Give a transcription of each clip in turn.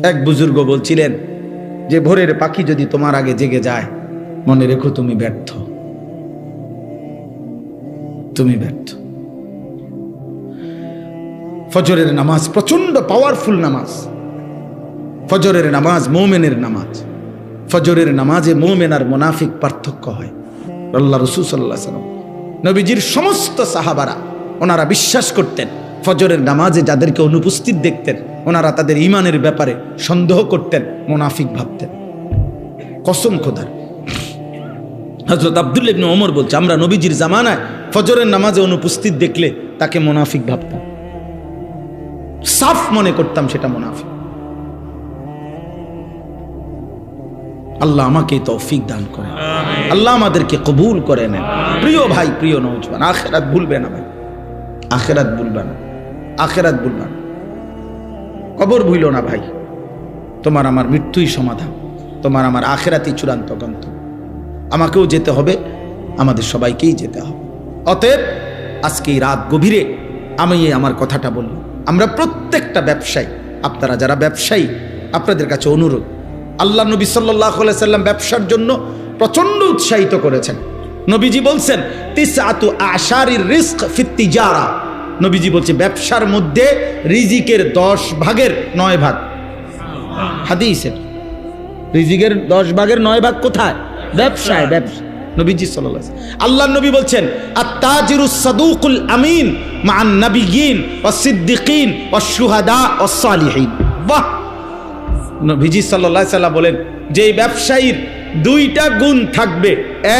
এক বুজুর্গ বলছিলেন যে ভোরের পাখি যদি তোমার আগে জেগে যায়, মনে রেখো তুমি ব্যর্থ, তুমি ব্যর্থ। ফজরের নামাজ প্রচন্ড পাওয়ারফুল নামাজ। ফজরের নামাজ মুমিনের নামাজ। ফজরের নামাজে মুমিন আর মুনাফিক পার্থক্য হয়। আল্লাহ রাসূল সাল্লাল্লাহু আলাইহি ওয়াসাল্লাম, নবীজির সমস্ত সাহাবারা ওনারা বিশ্বাস করতেন ফজরের নামাজে যাদেরকে অনুপস্থিত দেখতেন ওনারা তাদের ঈমানের ব্যাপারে সন্দেহ করতেন, মুনাফিক ভাবতেন। কসম খোদার। হযরত আব্দুল্লাহ ইবনে ওমর বলছে, আমরা নবীজির জামানায় ফজরের নামাজে অনুপস্থিত দেখলে তাকে মুনাফিক ভাবতাম, সাফ মনে করতাম সেটা মুনাফিক। আল্লাহ আমাকে তৌফিক দান করে, আল্লাহ আমাদেরকে কবুল করে নেন। প্রিয় ভাই, প্রিয় নওজওয়ান, আখিরাত ভুলবে না ভাই, আখিরাত ভুলবে না, আখিরাত ভুলবে না, কবর ভুলো না ভাই। তোমার আমার মৃত্যুই সমাধান, তোমার আমার আখিরাতই চূড়ান্ত গন্তব্য। আমাকেও যেতে হবে, আমাদের সবাইকেই যেতে হবে। অতএব আজকে এই রাত গভীরে আমি আমার কথাটা বললাম। আমরা প্রত্যেকটা ব্যবসায়ী, আপনারা যারা ব্যবসায়ী, আপনাদের কাছে অনুরোধ, আল্লাহ নবী সাল্লাল্লাহু আলাইহি সাল্লাম ব্যবসার জন্য প্রচন্ড উৎসাহিত করেছেন। নবীজি বলছেন তিসআতু আশারির রিজক ফিত তিজারা। নবীজি বলছে ব্যবসার মধ্যে রিজিকের 10 ভাগের 9 ভাগ। হাদিসের রিজিকের 10 ভাগের 9 ভাগ কোথায়? ব্যবসায়। ব্যবসা নবীজি সাল্লাল্লাহু আলাইহি ওয়াসাল্লাম, আল্লাহর নবী বলছেন আত-তাজিরুস সাদুকুল আমিন মা'আন নাবিয়্যিন ওয়াস সিদ্দিকিন ওয়াস শুহাদা ওয়াস সালিহিন। বাহ! নবীজি সাল্লাল্লাহু আলাইহি ওয়াসাল্লাম বলেন যে ব্যবসায়ীর 2টা গুণ থাকবে।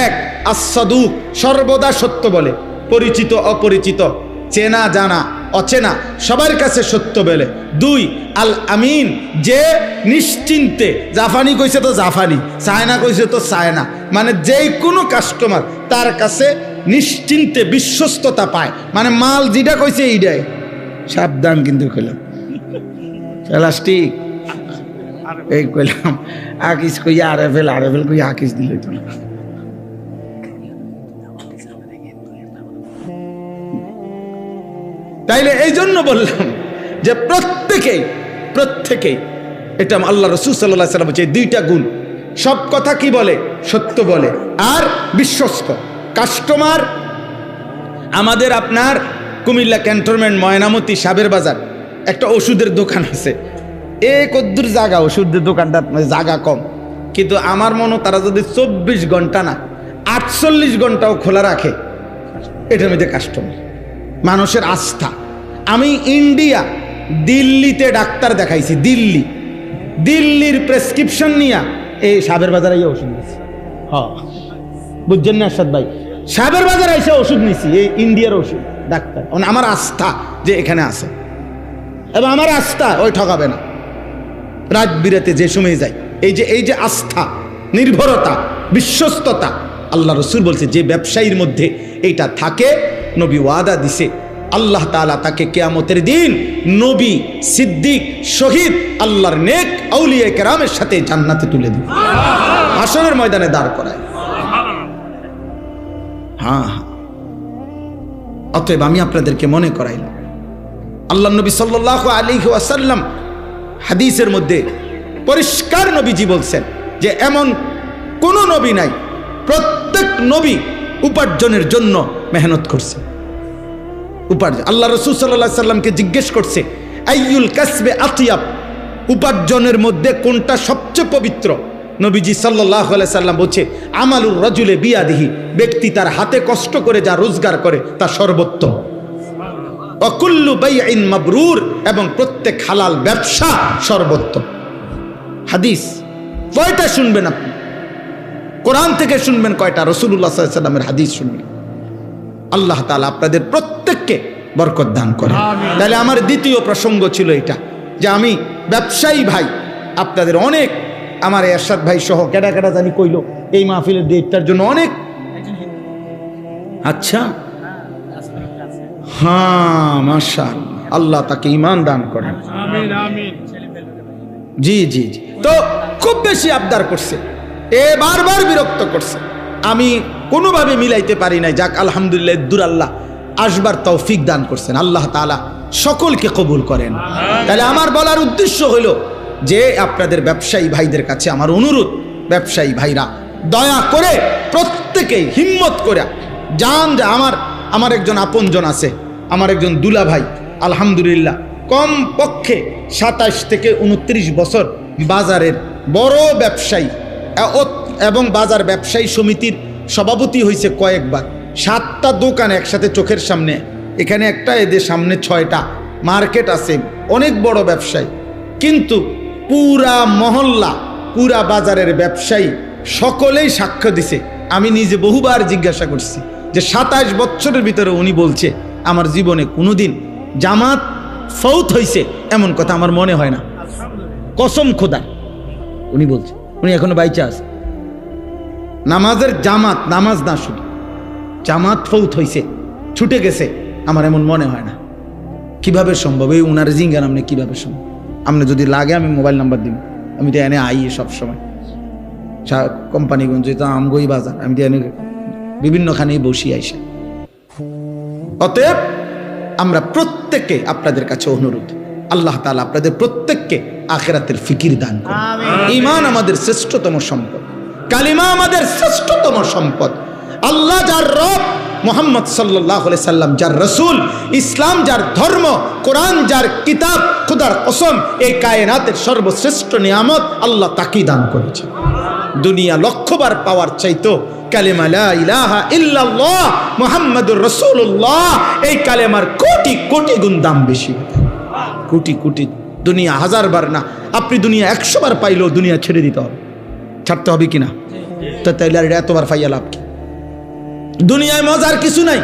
এক, আস-সাদুক, সর্বদা সত্য বলে, পরিচিত অপরিচিত, চেনা জানা অচেনা সবার কাছে সত্য বলে। 2, আল আমিন, যে নিশ্চিন্তে, জাফানি কইছে তো জাফানি, চায়না কইছে তো চায়না, মানে যেই কোনো কাস্টমার তার কাছে নিশ্চিন্তে বিশ্বস্ততা পায়, মানে মাল যেটা কইছে এইটাই। সাবধান কিন্তু কইলাম, প্লাস্টিক এই কইলাম, আকিস কইয়া আরেফেল, আরেফেল কইয়া আকিস দিল তো না। তাইলে এই জন্য বললাম যে প্রত্যেকেই এটা আল্লাহ রাসূল সাল্লাল্লাহু আলাইহি ওয়াসাল্লাম বলছে 2টা গুণ। সব কথা কি বলে? সত্য বলে আর বিশ্বস্ত। কাস্টমার আমাদের আপনার কুমিল্লা ক্যান্টনমেন্ট ময়নামতি সাবের বাজার একটা ওষুধের দোকান আছে। কদ্দুর জায়গা, ওষুধের দোকানটা জায়গা কম, কিন্তু আমার মনে তারা যদি 24 ঘন্টা না 48 ঘন্টাও খোলা রাখে, এটার মধ্যে কাস্টমার, মানুষের আস্থা। আমি ইন্ডিয়া দিল্লিতে ডাক্তার দেখাইছি, দিল্লির প্রেসক্রিপশন নিয়ে এই সাবের বাজারে ওষুধ নিয়েছি। হ্যাঁ, বুঝছেন না আরশাদ ভাই? সাবের বাজারে এসে ওষুধ নিয়েছি, এই ইন্ডিয়ার ওষুধ ডাক্তার। আমার আস্থা যে এখানে আছে, এবং আমার আস্থা ওই ঠকাবে না। রাত বিরাতে যে সময় যাই, এই যে আস্থা, নির্ভরতা, বিশ্বস্ততা, আল্লাহ রাসূল বলছে যে ব্যবসায়ীর মধ্যে এইটা থাকে, নবী ওয়াদা দিছে আল্লাহ তাআলা তাকে কিয়ামতের দিন নবী, সিদ্দিক, শহীদ, আল্লাহর নেক আউলিয়া কেরামের সাথে জান্নাতে তুলে দিবে, হাশরের ময়দানে দাঁড় করায়। হ্যাঁ, অতএব আমি আপনাদেরকে মনে করাইলাম, আল্লাহ নবী সাল্লাল্লাহু আলাইহি ওয়াসাল্লাম হাদিসের মধ্যে পরিষ্কার নবীজি বলছেন যে এমন কোন নবী নাই, প্রত্যেক নবী উপার্জনের জন্য মেহনত করছে। উপার্জন, আল্লাহ রাসূল সাল্লাল্লাহু আলাইহি সাল্লামকে জিজ্ঞেস করছে আইয়ুল কাসবে আতিয়াব, উপার্জনের মধ্যে কোনটা সবচেয়ে পবিত্র? নবীজি সাল্লাল্লাহু আলাইহি সাল্লাম বলছে আমালুর রাজুলে বিয়াদিহি, ব্যক্তি তার হাতে কষ্ট করে যা রোজগার করে তা সর্বোত্তম। ওয়াকুল্লু বাইইন মাবরুর, এবং প্রত্যেক হালাল ব্যবসা সর্বোত্তম। হাদিস কয়টা শুনবেন আপনি? কোরআন থেকে শুনবেন কয়টা? রাসূলুল্লাহ সাল্লাল্লাহু আলাইহি সাল্লামের হাদিস শুনবেন। আল্লাহ তাআলা আপনাদের প্রত্যেককে বরকত দান করেন। তাহলে আমার দ্বিতীয় প্রসঙ্গ ছিল এটা, যে আমি ব্যবসায়ী ভাই, আপনাদের অনেক, আমার এরশাদ ভাই সহ কেডা কেডা জানি কইলো এই মাহফিলের ডেটটার জন্য অনেক। আচ্ছা, হ্যাঁ, মাশাআল্লাহ, আল্লাহ তাকে ঈমান দান করেন। আমিন আমিন। জি জি জি। তো খুব বেশি আবদার করছে, বারবার বিরক্ত করছে, আমি কোনোভাবে মিলাইতে পারি নাই। যাক, আলহামদুলিল্লাহ, দূর আল্লাহ আসবার তৌফিক দান করছেন। আল্লাহ তাআলা সকলকে কবুল করেন। তাহলে আমার বলার উদ্দেশ্য হলো যে আপনাদের ব্যবসায়ী ভাইদের কাছে আমার অনুরোধ, ব্যবসায়ী ভাইরা দয়া করে প্রত্যেকেই হিম্মত করে যান। যে আমার একজন আপনজন আছে, আমার একজন দুলা ভাই, আলহামদুলিল্লাহ কম পক্ষে 27 থেকে 29 বছর বাজারের বড় ব্যবসায়ী এবং বাজার ব্যবসায়ী সমিতির সভাপতি হয়েছে কয়েকবার। 7টা দোকান একসাথে চোখের সামনে, এখানে একটা, এদের সামনে 6টা মার্কেট আছে, অনেক বড় ব্যবসায়ী। কিন্তু পুরা মহল্লা, পুরা বাজারের ব্যবসায়ী সকলেই সাক্ষ্য দিছে। আমি নিজে বহুবার জিজ্ঞাসা করছি যে 27 বছরের ভিতরে উনি বলছে আমার জীবনে কোনোদিন জামাত ফৌত হয়েছে এমন কথা আমার মনে হয় না, কসম খোদার। উনি বলছে, উনি এখনো বাইচা আছে। নামাজের জামাত, নামাজ না শুধু জামাত ফৌত হয়েছে, ছুটে গেছে, আমার এমন মনে হয় না। কিভাবে সম্ভব? এই উনার জিঙ্গান আপনি কিভাবে সম্ভব? আপনি যদি লাগে আমি মোবাইল নাম্বার দিব, আমি তো এনে আই সবসময় কোম্পানিগঞ্জ তো আমগই বাজার, আমি তো এনে বিভিন্নখানেই বসি আইসা। অতএব আমরা প্রত্যেককে আপনাদের কাছে অনুরোধ, আল্লাহ তাআলা আপনাদের প্রত্যেককে আখিরাতের ফিকির দান করুন। ঈমান আমাদের শ্রেষ্ঠতম সম্পদ, কালিমা আমাদের শ্রেষ্ঠতম সম্পদ। আল্লাহ যার রব, মুহাম্মদ সাল্লাল্লাহু আলাইহি সাল্লাম যার রাসূল, ইসলাম যার ধর্ম, কোরআন যার কিতাব, খোদার কসম এই কায়নাতের সর্বশ্রেষ্ঠ নিয়ামত আল্লাহ তাকেই দান করেছে। দুনিয়া লক্ষবার পাওয়ার চাইতো কালেমা লা ইলাহা ইল্লাল্লাহ মুহাম্মাদুর রাসূলুল্লাহ, এই কালেমার কোটি কোটি গুণ দাম বেশি, কোটি কোটি। দুনিয়া 1000 বার না, আপনি দুনিয়া 100 বার পাইলেও দুনিয়া ছেড়ে দিতে হবে, ছাড়তে হবে কিনা? তো তাইলে আর এতবার পাইয়া লাভ কি? দুনিয়ায় মজার কিছু নাই,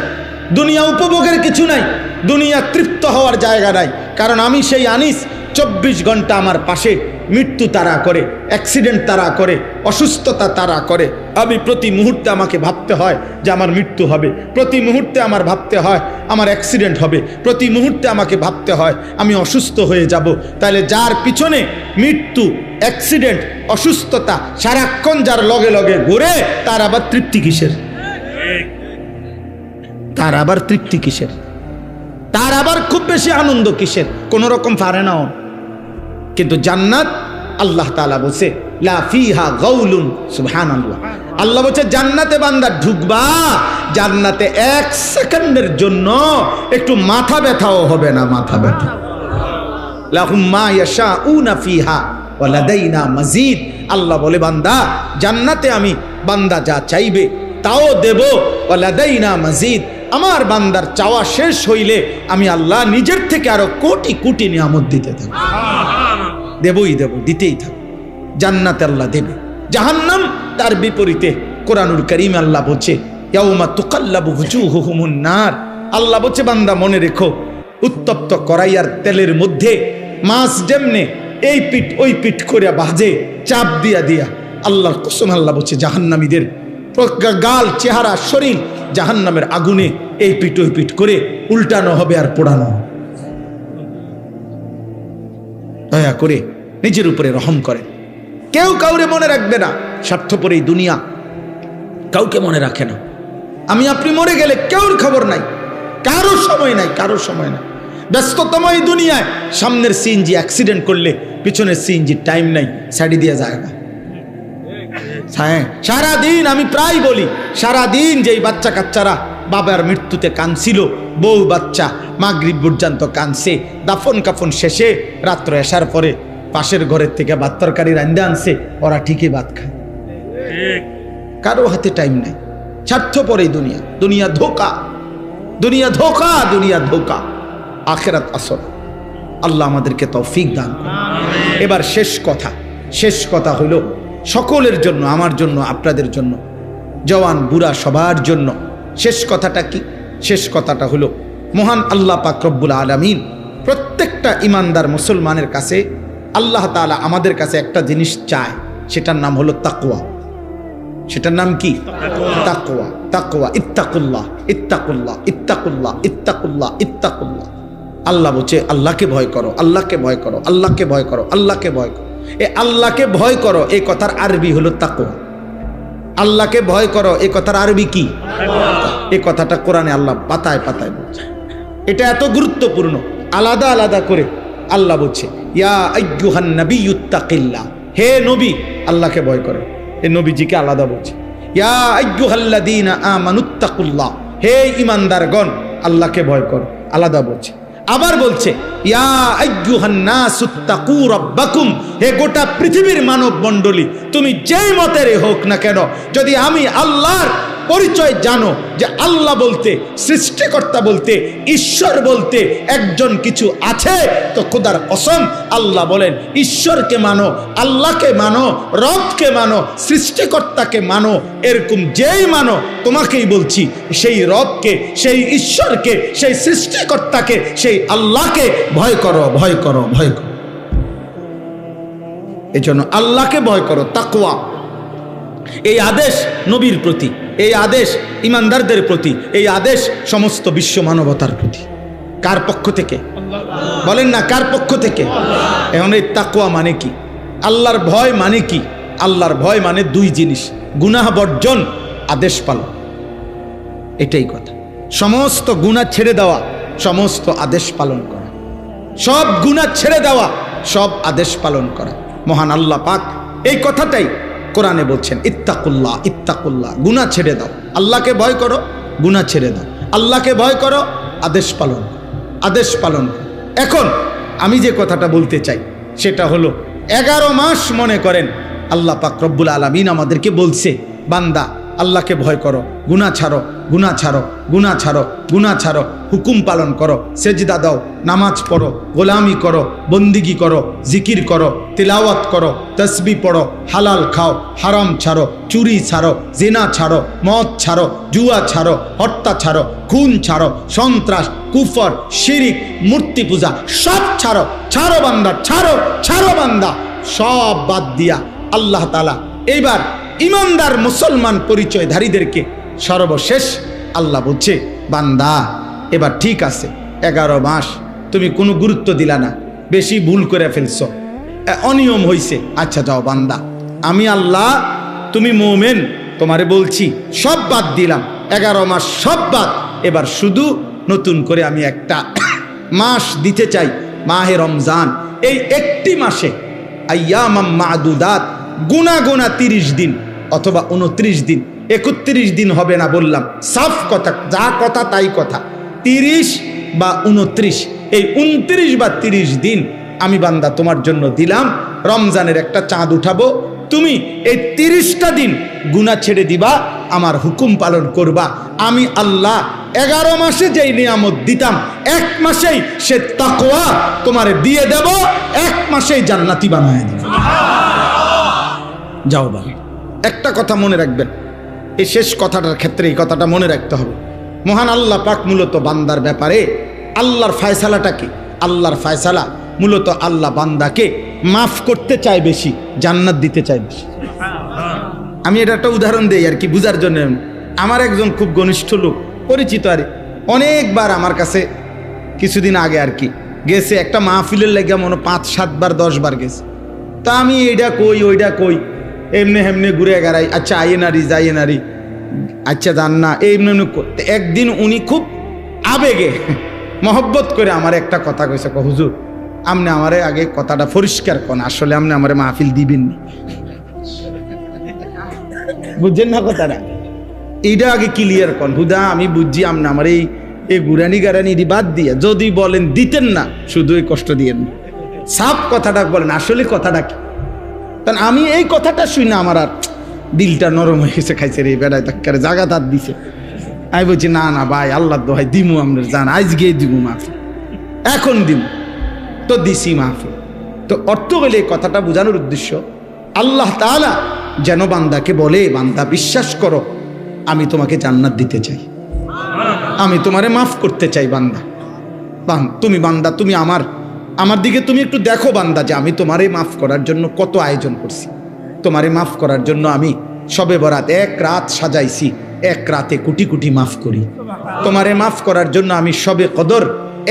দুনিয়া উপভোগের কিছু নাই, দুনিয়া তৃপ্ত হওয়ার জায়গা নাই। কারণ আমি সেই আনিস 24 ঘন্টা আমার পাশে মৃত্যু তাড়া করে, অ্যাক্সিডেন্ট তাড়া করে, অসুস্থতা তাড়া করে। আমি প্রতি মুহূর্তে আমাকে ভাবতে হয় যে আমার মৃত্যু হবে, প্রতি মুহূর্তে আমার ভাবতে হয় আমার অ্যাক্সিডেন্ট হবে, প্রতি মুহূর্তে আমাকে ভাবতে হয় আমি অসুস্থ হয়ে যাব। তাহলে যার পিছনে মৃত্যু, অ্যাক্সিডেন্ট, অসুস্থতা সারাক্ষণ যার লগে লগে ঘুরে, তার আবার তৃপ্তি কিসের? তার আবার তৃপ্তি কিসের? তার আবার খুব বেশি আনন্দ কিসের? কোন রকম পারে না। কিন্তু জান্নাত, আল্লাহ তাআলা বলছে লা ফিহা গাউলুন, সুবহানাল্লাহ। আল্লাহ বলছে জান্নাতে বান্দা ঢুকবা, জান্নাতে 1 সেকেন্ডের জন্য একটু মাথা ব্যথাও হবে না, মাথা ব্যথা। লাহুম মা ইয়াশাউনা ফিহা ওয়া লাদাইনা মাজিদ। আল্লাহ বলে বান্দা জান্নাতে আমি বান্দা যা চাইবে তাও দেব, ওয়া লাদাইনা মাজিদ। আমার বান্দার চাওয়া শেষ হইলে আমি আল্লাহ নিজের থেকে আরো কোটি কোটি নিয়ামত দিতে থাকব, দেবই দেব, দিতেই থাকব। জান্নাতে আল্লাহ দেবে। জাহান্নাম তার বিপরীতে কোরআনুল কারীমে আল্লাহ বলছে ইয়াউমা তুকাল্লাবু ওয়ুজুহুহুমুন নার। আল্লাহ বলছে বান্দা মনে রেখো, উত্তপ্ত কড়াইয়ার তেলের মধ্যে মাছ যেমনে এই পিঠ ওই পিঠ করে ভাজে, চাপ দিয়া দিয়া, আল্লাহর কসম আল্লাহ বলছে জাহান্নামীদের গাল, চেহারা, শরীর জাহান্নামের আগুনে এই পিঠ ওই পিঠ করে উল্টানো হবে আর পোড়ানো হবে। দয়া করে নিজের উপরে রহম করে। কেউ কাউরে মনে রাখবে না, স্বার্থপর এই দুনিয়া কাউকে মনে রাখে না। আমি আপনি মরে গেলে কেউর খবর নাই, কারো সময় নাই, কারো সময় নাই। ব্যস্ততম এই দুনিয়ায় সামনের সিএনজি অ্যাক্সিডেন্ট করলে পিছনের সিএনজি টাইম নাই, সাইডে দিয়ে যায় না। হ্যাঁ, সারাদিন আমি প্রায় বলি, সারাদিন যেই বাচ্চা কাচ্চারা বাবার মৃত্যুতে কাঁদছিল, বউ বাচ্চা মাগরিব পর্যন্ত কাঁদছে, দাফন কাফন শেষে রাত্র এসার পরে পাশের ঘরের থেকে ভাত তরকারি রান্না আনছে, ওরা ঠিকই ভাত খায়। কারো হাতে টাইম নাই, স্বার্থপর এই দুনিয়া। দুনিয়া ধোকা, দুনিয়া ধোকা, দুনিয়া ধোকা, আখিরাত আসল। আল্লাহ আমাদেরকে তৌফিক দান করুন। এবার শেষ কথা হলো সকলের জন্য, আমার জন্য, আপনাদের জন্য, জওয়ান বুড়া সবার জন্য। শেষ কথাটা কি? শেষ কথাটা হলো মহান আল্লাহ পাক রব্বুল আলামিন প্রত্যেকটা ইমানদার মুসলমানের কাছে, আল্লাহ তাআলা আমাদের কাছে একটা জিনিস চায়, সেটার নাম হলো তাকওয়া। সেটার নাম কি? তাকওয়া। তাকওয়া, ইত্তাকুল্লাহ, ইত্তাকুল্লাহ, ইত্তাকুল্লাহ, ইত্তাকুল্লাহ, ইত্তাকুল্লাহ। আল্লাহ বলছে আল্লাহকে ভয় করো, আল্লাহকে ভয় করো, আল্লাহকে ভয় করো, আল্লাহকে ভয় করো। এ আল্লাহকে ভয় করো এই কথার আরবি হলো তাকওয়া। আল্লাহকে ভয় করো এই কথার আরবি কি? এই কথাটা কোরআনে আল্লাহ পাতায় পাতায় বলছে। এটা এত গুরুত্বপূর্ণ, আলাদা আলাদা করে আল্লাহ বলছে ইয়া আইয়ুহান নাবিয়্যুত্তাকিল্লাহ, হে নবী আল্লাহকে ভয় করো। এই নবীজিকে আলাদা বলছে। ইয়া আইয়ুহাল্লাযীনা আমানুত্তাকুল্লাহ, হে ঈমানদারগণ আল্লাহকে ভয় করো, আলাদা বলছে। আবার বলছে ইয়া আইয়ুহান নাসুত্তাকু রাব্বাকুম, হে গোটা পৃথিবীর মানব মণ্ডলী তুমি যেই মতেরই হোক না কেন, যদি আমি আল্লাহর পরিচয় জানো যে আল্লাহ বলতে, সৃষ্টিকর্তা বলতে, ঈশ্বর বলতে একজন কিছু আছে, তো খোদার কসম আল্লাহ বলেন ঈশ্বরকে মানো, আল্লাহকে মানো, রবকে মানো, সৃষ্টিকর্তাকে মানো। এরকম যেই মানো, তোমাকেই বলছি সেই রবকে, সেই ঈশ্বরকে, সেই সৃষ্টিকর্তাকে, সেই আল্লাহকে ভয় করো, ভয় করো, ভয় করো। এই জন্য আল্লাহকে ভয় করো, তাকওয়া। এই আদেশ নবীর প্রতি, এই আদেশ ইমানদারদের প্রতি, এই আদেশ সমস্ত বিশ্ব মানবতার প্রতি। কার পক্ষ থেকে বলেন না, কার পক্ষ থেকে? এখন এই তাকওয়া মানে কি? আল্লাহর ভয় মানে কি? আল্লাহর ভয় মানে দুই জিনিস, গুনাহ বর্জন, আদেশ পালন। এটাই কথা। সমস্ত গুনাহ ছেড়ে দেওয়া, সমস্ত আদেশ পালন করা, সব গুনাহ ছেড়ে দেওয়া, সব আদেশ পালন করা। মহান আল্লাহ পাক এই কথাটাই কোরআনে বলছেন, ইত্তাকুল্লাহ, ইত্তাকুল্লাহ, গুনাহ ছেড়ে দাও, আল্লাহকে ভয় করো, গুনাহ ছেড়ে দাও, আল্লাহকে ভয় করো, আদেশ পালন, আদেশ পালন। এখন আমি যে কথাটা বলতে চাই সেটা হলো 11 মাস মনে করেন আল্লাহ পাক রব্বুল আলামিন আমাদেরকে বলছে, বান্দা আল্লাহকে ভয় করো, গুনাহ ছাড়ো, গুনাহ ছাড়ো, গুনাহ ছাড়ো, গুনাহ ছাড়ো, হুকুম পালন করো, সেজদা দাও, নামাজ পড়ো, গোলামি করো, বন্দিগি করো, জিকির করো, তিলাওয়াত করো, তসবিহ পড়ো, হালাল খাও, হারাম ছাড়ো, চুরি ছাড়ো, জিনা ছাড়ো, মদ ছাড়ো, জুয়া ছাড়ো, হত্যা ছাড়ো, খুন ছাড়ো, সন্ত্রাস, কুফর, শিরিক, মূর্তি পূজা সব ছাড়ো, ছাড়ো বান্দা, ছাড়ো, ছাড়ো বান্দা, সব বাদ দিয়া আল্লাহ তাআলা এইবার ইমানদার মুসলমান পরিচয়ধারীদেরকে সর্বশেষ আল্লাহ বলছে, বান্দা এবার ঠিক আছে, 11 মাস তুমি কোনো গুরুত্ব দিলা না, বেশি ভুল করে ফেলছো, অনিয়ম হইছে, আচ্ছা যাও বান্দা, আমি আল্লাহ, তুমি মুমিন, তোমারে বলছি সব বাদ দিলাম, 11 মাস সব বাদ, এবার শুধু নতুন করে আমি একটা মাস দিতে চাই, মাহে রমজান। এই একটি মাসে আইয়ামাম মাদুদাত, গুনা গুনা 30 দিন অথবা 29 দিন, 31 দিন হবে না বললাম, সাফ কথা, যা কথা তাই কথা, 30 বা 29, এই 29 বা 30 দিন আমি বান্দা তোমার জন্য দিলাম, রমজানের একটা চাঁদ উঠাবো, তুমি এই 30টা দিন গুনাহ ছেড়ে দিবা, আমার হুকুম পালন করবা। আমি আল্লাহ 11 মাসে যেই নিয়ামত দিতাম, 1 মাসেই সে তাকওয়া তোমারে দিয়ে দেব, 1 মাসেই জান্নাতি বানায় দেব। যাও বাবা, একটা কথা মনে রাখবেন, এই শেষ কথাটার ক্ষেত্রে এই কথাটা মনে রাখতে হবে। মহান আল্লাহ পাক মূলত বান্দার ব্যাপারে, আল্লাহর ফয়সালাটা কি? আল্লাহর ফয়সালা মূলত আল্লাহ বান্দাকে মাফ করতে চায় বেশি, জান্নাত দিতে চায় বেশি। আমি এটা একটা উদাহরণ দেই আর কি বুঝার জন্য। আমার একজন খুব ঘনিষ্ঠ লোক, পরিচিত, আর অনেকবার আমার কাছে কিছুদিন আগে আর কি গেছে, একটা মাহফিলের লেগে মনে 5-7 বার 10 বার গেছে। তা আমি এইটা কই ওইটা কই, এমনি হেমনি ঘুরে গেড়াই, আচ্ছা আইয়ে নারী যাইয়ে নারী, আচ্ছা জান না, এমনি করতে। একদিন উনি খুব আবেগে মহব্বত করে আমার একটা কথা কইছে, হুজুর আপনি আমারে আগে কথাটা পরিষ্কার করেন, আসলে আপনি আমারে মাহফিল দিবেন নি, বুঝছেন না কথাটা, এইটা আগে ক্লিয়ার করেন। হুদা আমি বুঝছি, আপনি আমার এই গুরানি গারানি বাদ দিয়ে যদি বলেন দিতেন না, শুধু এই কষ্ট দিয়েন না, সাফ কথাটা বলেন, আসলে কথাটা কি। কারণ আমি এই কথাটা শুই না, আমার আর দিলটা নরম হয়ে গেছে, খাইছে রে বেড়ায় তাক্কারে জাগা তার দিছে। আমি বলছি না না ভাই, আল্লাহ দোহাই দিমু, আমরা জান আজকেই দিব মাহফিল, এখন দিব, তো দিছি মাহফিল। তো অর্থ হলে এই কথাটা বোঝানোর উদ্দেশ্য, আল্লাহ তাআলা যেন বান্দাকে বলে, বান্দা বিশ্বাস করো, আমি তোমাকে জান্নাত দিতে চাই, আমি তোমারে মাফ করতে চাই। বান্দা তুমি বান্দা, তুমি আমার দিকে তুমি একটু দেখো বান্দা, যে আমি তোমারে মাফ করার জন্য কত আয়োজন করছি, তোমারে মাফ করার জন্য আমি শবে বরাত 1 রাত সাজাইছি, 1 রাতে কোটি কোটি মাফ করি। তোমারে মাফ করার জন্য আমি শবে কদর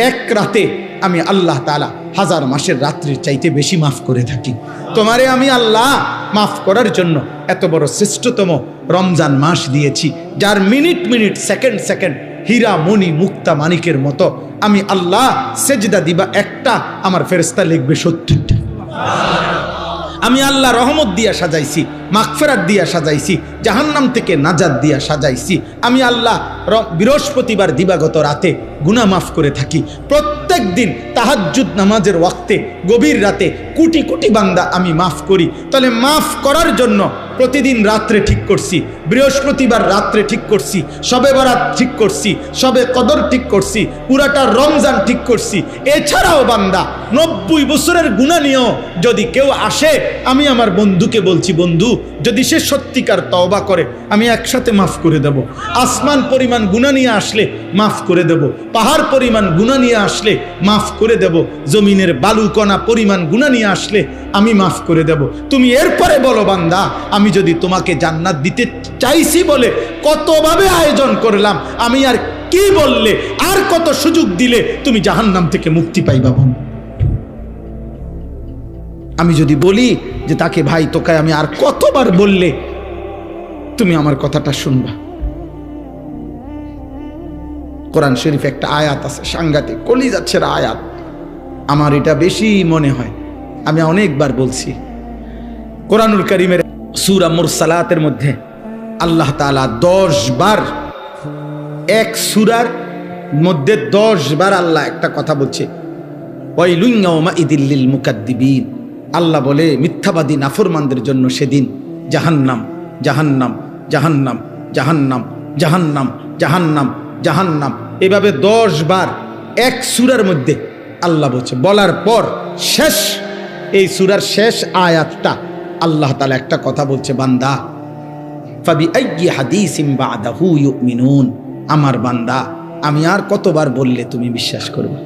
1 রাতে আমি আল্লাহ তাআলা 1000 মাসের রাত্রির চাইতে বেশি মাফ করে থাকি। তোমারে আমি আল্লাহ মাফ করার জন্য এত বড় শ্রেষ্ঠতম রমজান মাস দিয়েছি, যার মিনিট মিনিট, সেকেন্ড সেকেন্ড হীরা মণি মুক্তা মানিকের মতো আমি আল্লাহ সেজদা দিবা একটা, আমার ফেরেশতা লিখবে 70টা। আমি আল্লাহ রহমত দিয়া সাজাইছি, মাগফিরাত দিয়া সাজাইছি, জাহান্নাম থেকে নাজাত দিয়া সাজাইছি। আমি আল্লাহ বৃহস্পতিবার দিবাগত রাতে গুনাহ মাফ করে থাকি। প্রত্যেক দিন তাহাজ্জুদ নামাজের ওয়াক্তে গভীর রাতে কোটি কোটি বান্দা আমি মাফ করি। তাহলে মাফ করার জন্য প্রতিদিন রাত্রে ঠিক করছি, বৃহস্পতিবার রাত্রে ঠিক করছি, শবে বরাত ঠিক করছি, শবে কদর ঠিক করছি, পুরাটা রমজান ঠিক করছি। এছাড়াও বান্দা 90 বছরের গুনাহ নিয়েও যদি কেউ আসে, আমি আমার বন্ধুকে বলছি, বন্ধু যদি সে সত্যিকার তওবা করে আমি একসাথে মাফ করে দেব। আসমান পরিমাণ গুনাহ নিয়ে আসলে মাফ করে দেব, পাহাড় পরিমাণ গুনাহ নিয়ে আসলে মাফ করে দেব, জমিনের বালুকণা পরিমাণ গুনাহ নিয়ে আসলে আমি মাফ করে দেব। তুমি এরপরে বলো বান্দা, আমি যদি তোমাকে জান্নাত দিতে চাইছি বলে কতভাবে আয়োজন করলাম, আমি আর কি বললে, আর কত সুযোগ দিলে তুমি জাহান্নাম থেকে মুক্তি পাইবা। আমি যদি বলি যে তাকে ভাই তোকে আমি আর কতবার বললে তুমি আমার কথাটা শুনবা। কোরআন শরীফে একটা আয়াত আছে সাংঘাতিক, কলিজা ছেঁড়া আয়াত, আমার এটা বেশি মনে হয়, আমি অনেকবার বলছি। কোরআনুল কারীমের সূরা মুরসালাতের মধ্যে আল্লাহ তাআলা 10 বার, এক সূরার মধ্যে 10 বার আল্লাহ একটা কথা বলছে, ওয়াইলুন ইয়াউমাইযিল লিল মুকাদ্দিবিন। আল্লাহ বলে মিথ্যাবাদী নাফরমানদের জন্য সেদিন জাহান্নাম, জাহান্নাম, জাহান্নাম, জাহান্নাম, জাহান্নাম, জাহান্নাম, জাহান্নাম, এভাবে 10 বার এক সূরার মধ্যে আল্লাহ বলছে। বলার পর শেষ, এই সূরার শেষ আয়াতটা আল্লাহ তাআলা একটা কথা বলছে, বান্দা ফাবিআইয়ি হাদিসিন বা'দাহু ইউমিনুন। আমার বান্দা আমি আর কতবার বললে তুমি বিশ্বাস করবে?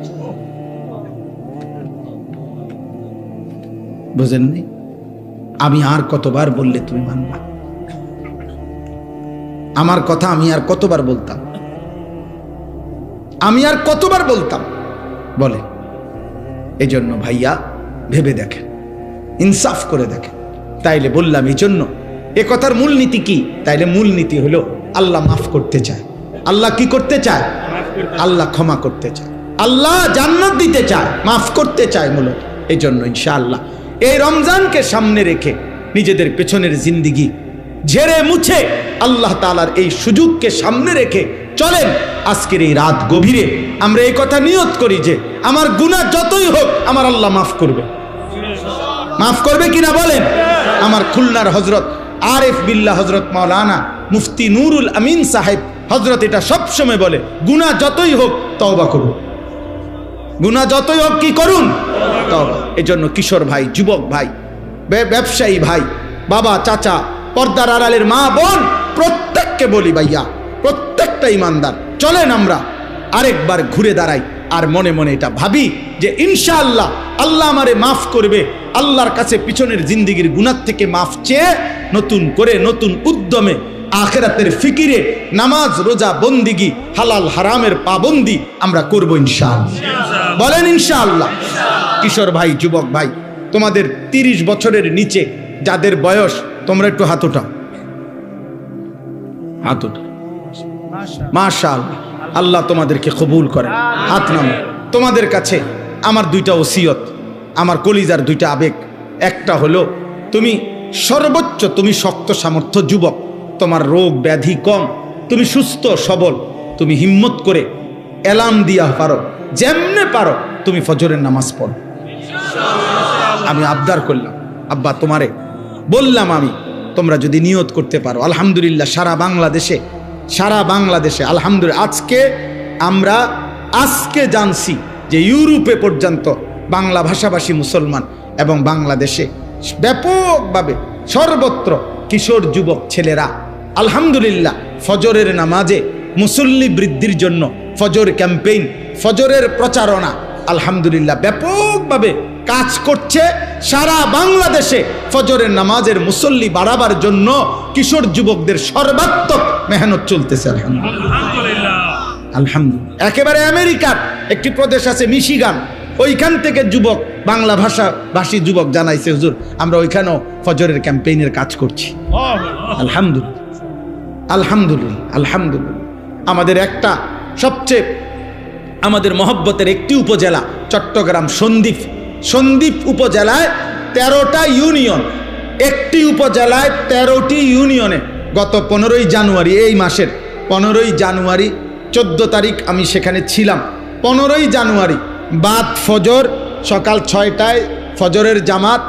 বুঝেননি? আমি আর কতবার বললে তুমি মানবা? আমার কথা আমি আর কতবার বলতাম, আমি আর কতবার বলতাম বলে। এই জন্য ভাইয়া ভেবে দেখেন, ইনসাফ করে দেখেন। তাইলে বললাম এই জন্য এ কথার মূলনীতি কি? তাইলে মূলনীতি হলো আল্লাহ মাফ করতে চায়। আল্লাহ কি করতে চায়? আল্লাহ ক্ষমা করতে চায়, আল্লাহ জান্নাত দিতে চায়, মাফ করতে চায় মূলত। এই জন্য ইনশাআল্লাহ এই রমজানকে সামনে রেখে নিজেদের পেছনের জিন্দিগি ঝেড়ে মুছে আল্লাহ তাআলার এই সুযোগকে সামনে রেখে চলেন। আজকের এই রাত গভীরে আমরা এই কথা নিয়ত করি যে আমার গুনাহ যতই হোক আমার আল্লাহ মাফ করবে। মাফ করবে কিনা বলেন? আমার খুলনার হযরত আরিফ বিল্লাহ হযরত মাওলানা মুফতি নুরুল আমিন সাহেব হযরত এটা সবসময় বলে, গুনাহ যতই হোক তওবা করুন, গুনাহ যতই হোক কি করুন? তওবা। এই জন্য কিশোর ভাই, যুবক ভাই, ব্যবসায়ী ভাই, বাবা, চাচা, পর্দার আড়ালের মা বোন, প্রত্যেককে বলি ভাইয়া, প্রত্যেকটা ইমানদার চলেন আমরা আরেকবার ঘুরে দাঁড়াই আর মনে মনে এটা ভাবি যে ইনশাআল্লাহ আল্লাহ আমারে মাফ করবে। আল্লাহর কাছে পিছনের জিন্দেগির গুনাহ থেকে মাফ চেয়ে নতুন করে নতুন উদ্যমে আখিরাতের ফিকিরে নামাজ, রোজা, বন্দিগি, হালাল হারামের পাবন্দি আমরা করব ইনশাআল্লাহ। বলেন ইনশাআল্লাহ। কিশোর ভাই, যুবক ভাই, তোমাদের 30 বছরের নিচে যাদের বয়স, তোমরা একটু হাত ওঠাও, হাত ওঠাও। মাশাআল্লাহ, আল্লাহ তোমাদেরকে কবুল করেন। হাত নামো। তোমাদের কাছে আমার 2টা ওসিয়ত, আমার কলিজার 2টা আবেগ। একটা হলো তুমি সর্বোচ্চ, তুমি শক্ত সামর্থ্য যুবক, তোমার রোগ ব্যাধি কম, তুমি সুস্থ সবল, তুমি হিম্মত করে এলাম দিয়া পারো, যেমনে পারো তুমি ফজরের নামাজ পড়ো। আমি আবদার করলাম, আব্বা তোমারে বললাম, আমি তোমরা যদি নিয়ত করতে পারো, আলহামদুলিল্লাহ সারা বাংলাদেশে আলহামদুলিল্লাহ আজকে জানছি যে ইউরোপে পর্যন্ত বাংলা ভাষাভাষী মুসলমান এবং বাংলাদেশে ব্যাপকভাবে সর্বত্র কিশোর যুবক ছেলেরা আলহামদুলিল্লাহ ফজরের নামাজে মুসল্লি বৃদ্ধির জন্য ফজর ক্যাম্পেইন, ফজরের প্রচারণা আলহামদুলিল্লাহ ব্যাপকভাবে কাজ করছে। সারা বাংলাদেশে ফজরের নামাজের মুসল্লি বাড়াবার জন্য কিশোর যুবকদের সর্বাত্মক মেহনত চলতেছে আলহামদুলিল্লাহ। আলহামদুলিল্লাহ। একেবারে আমেরিকার একটি প্রদেশ আছে মিশিগান, ওইখান থেকে যুবক, বাংলা ভাষী যুবক জানাইছে, হুজুর আমরা ওইখানেও ফজরের ক্যাম্পেইনের কাজ করছি। আলহামদুলিল্লাহ, আলহামদুলিল্লাহ, আলহামদুলিল্লাহ। আমাদের একটা সবচেয়ে আমাদের মহব্বতের একটি উপজেলা চট্টগ্রাম সন্দ্বীপ। সন্দ্বীপ উপজেলায় 13টা ইউনিয়ন, একটি উপজেলায় 13টি ইউনিয়নে গত 15ই জানুয়ারি, এই মাসের 15ই জানুয়ারি 14 তারিখ আমি সেখানে ছিলাম। 15ই জানুয়ারি বাদ ফজর সকাল 6টায় ফজরের জামাত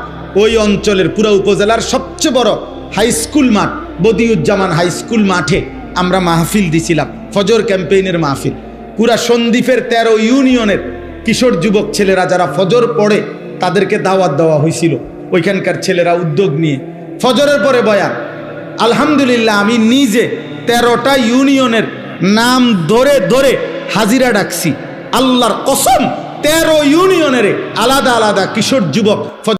ওই অঞ্চলের পুরো উপজেলার সবচেয়ে বড় হাই স্কুল মাঠ বদিউজ্জামান হাই স্কুল মাঠে আমরা মাহফিল দিছিলাম, ফজর ক্যাম্পেইনের মাহফিল। পুরা সন্দ্বীপের 13 ইউনিয়নের কিশোর যুবক ছেলেরা যারা ফজর পড়ে তাদেরকে দাওয়াত দেওয়া হয়েছিল। ওইখানকার ছেলেরা উদ্যোগ নিয়ে ফজরের পরে বয়ান। আলহামদুলিল্লাহ আমি নিজে 13টা ইউনিয়নের নাম ধরে ধরে হাজিরা ডাকছি। আল্লাহর কসম 13 ইউনিয়নের আলাদা আলাদা কিশোর যুবক